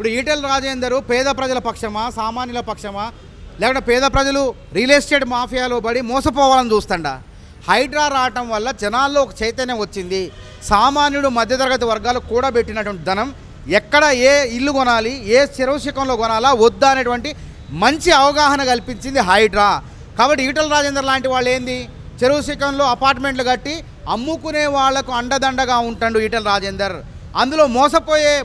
ఇప్పుడు ఈటెల రాజేందర్ పేద ప్రజల పక్షమా, సామాన్యుల పక్షమా, లేకుంటే పేద ప్రజలు రియల్ ఎస్టేట్ మాఫియాలో పడి మోసపోవాలని చూస్తాడా? హైడ్రా రావటం వల్ల జనాల్లో ఒక చైతన్యం వచ్చింది. సామాన్యుడు మధ్యతరగతి వర్గాలు కూడబెట్టినటువంటి ధనం ఎక్కడ ఏ ఇల్లు కొనాలి, ఏ చెరువు శిఖంలో కొనాలా వద్దా అనేటువంటి మంచి అవగాహన కల్పించింది హైడ్రా. కాబట్టి ఈటెల రాజేందర్ లాంటి వాళ్ళు ఏంది, చెరువు శిఖంలో అపార్ట్మెంట్లు కట్టి అమ్ముకునే వాళ్లకు అండదండగా ఉంటాడు ఈటెల రాజేందర్. అందులో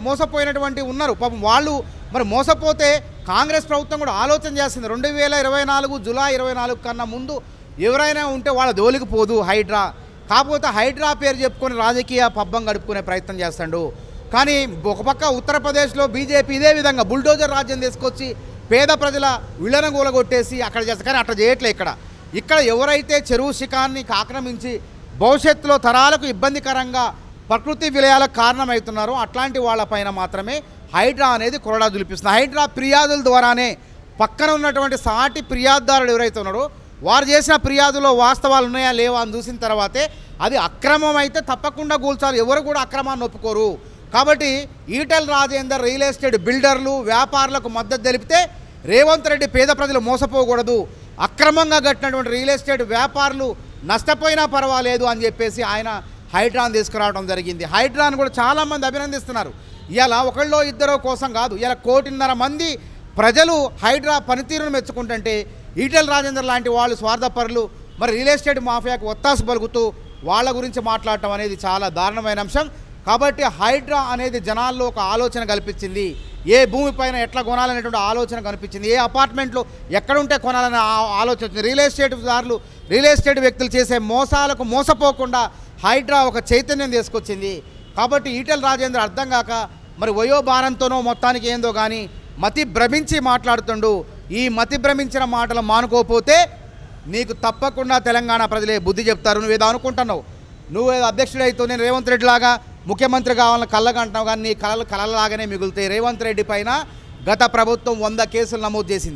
మోసపోయినటువంటి ఉన్నారు పాపం వాళ్ళు. మరి మోసపోతే కాంగ్రెస్ ప్రభుత్వం కూడా ఆలోచన చేస్తుంది. 2024 జూలై 24 కన్నా ముందు ఎవరైనా ఉంటే వాళ్ళ దోలికి పోదు హైడ్రా. కాకపోతే హైడ్రా పేరు చెప్పుకొని రాజకీయ పబ్బం గడుపుకునే ప్రయత్నం చేస్తాడు. కానీ ఒక పక్క ఉత్తరప్రదేశ్లో బీజేపీ ఇదే విధంగా బుల్డోజర్ రాజ్యం తీసుకొచ్చి పేద ప్రజల విళ్ళను కూలగొట్టేసి అక్కడ చేస్తారు. కానీ అట్లా చేయట్లే. ఇక్కడ ఎవరైతే చెరువు శిఖాన్ని ఆక్రమించి భవిష్యత్తులో తరాలకు ఇబ్బందికరంగా ప్రకృతి విలయాలకు కారణమవుతున్నారో అట్లాంటి వాళ్ళపైన మాత్రమే హైడ్రా అనేది కొరడా దులిపిస్తుంది. హైడ్రా ఫిర్యాదుల ద్వారానే పక్కన ఉన్నటువంటి సాటి ఫిర్యాదుదారుడు ఎవరైతే ఉన్నారో వారు చేసిన ఫిర్యాదులో వాస్తవాలు ఉన్నాయా లేవా అని చూసిన తర్వాతే అది అక్రమం అయితే తప్పకుండా కూల్చాలి. ఎవరు కూడా అక్రమాన్ని ఒప్పుకోరు. కాబట్టి ఈటెల రాజేందర్ రియల్ ఎస్టేట్ బిల్డర్లు వ్యాపారులకు మద్దతు తెలిపితే రేవంత్ రెడ్డి పేద ప్రజలు మోసపోకూడదు, అక్రమంగా కట్టినటువంటి రియల్ ఎస్టేట్ వ్యాపారులు నష్టపోయినా పర్వాలేదు అని చెప్పేసి ఆయన హైడ్రాను తీసుకురావడం జరిగింది. హైడ్రాను కూడా చాలామంది అభినందిస్తున్నారు. ఇలా ఒకళ్ళో ఇద్దరో కోసం కాదు, ఇలా 1.5 కోటి మంది ప్రజలు హైడ్రా పనితీరును మెచ్చుకుంటుంటే ఈటెల రాజేందర్ లాంటి వాళ్ళు స్వార్థపరులు మరి రియల్ ఎస్టేట్ మాఫియాకు ఒత్తాసు పలుకుతూ వాళ్ళ గురించి మాట్లాడటం అనేది చాలా దారుణమైన అంశం. కాబట్టి హైడ్రా అనేది జనాల్లో ఒక ఆలోచన కల్పించింది. ఏ భూమిపైన ఎట్లా కొనాలనేటువంటి ఆలోచన కనిపించింది. ఏ అపార్ట్మెంట్లో ఎక్కడుంటే కొనాలనే ఆలోచన వచ్చింది. రియల్ ఎస్టేట్ దారులు రియల్ ఎస్టేట్ వ్యక్తులు చేసే మోసాలకు మోసపోకుండా హైడ్రా ఒక చైతన్యం తీసుకొచ్చింది. కాబట్టి ఈటెల రాజేందర్ అర్థం కాక మరి వయోభారంతోనో మొత్తానికి ఏందో కానీ మతి భ్రమించి మాట్లాడుతుండు. ఈ మతి భ్రమించిన మాటలు మానుకోకపోతే నీకు తప్పకుండా తెలంగాణ ప్రజలే బుద్ధి చెప్తారు. నువ్వేదో అనుకుంటున్నావు, నువ్వేదో అధ్యక్షుడైతే నేను రేవంత్ రెడ్డి లాగా ముఖ్యమంత్రి కావాలని కళ్ళగంటున్నావు, కానీ నీ కళలాగానే మిగులుతాయి. రేవంత్ రెడ్డి పైన గత ప్రభుత్వం 100 కేసులు నమోదు చేసింది.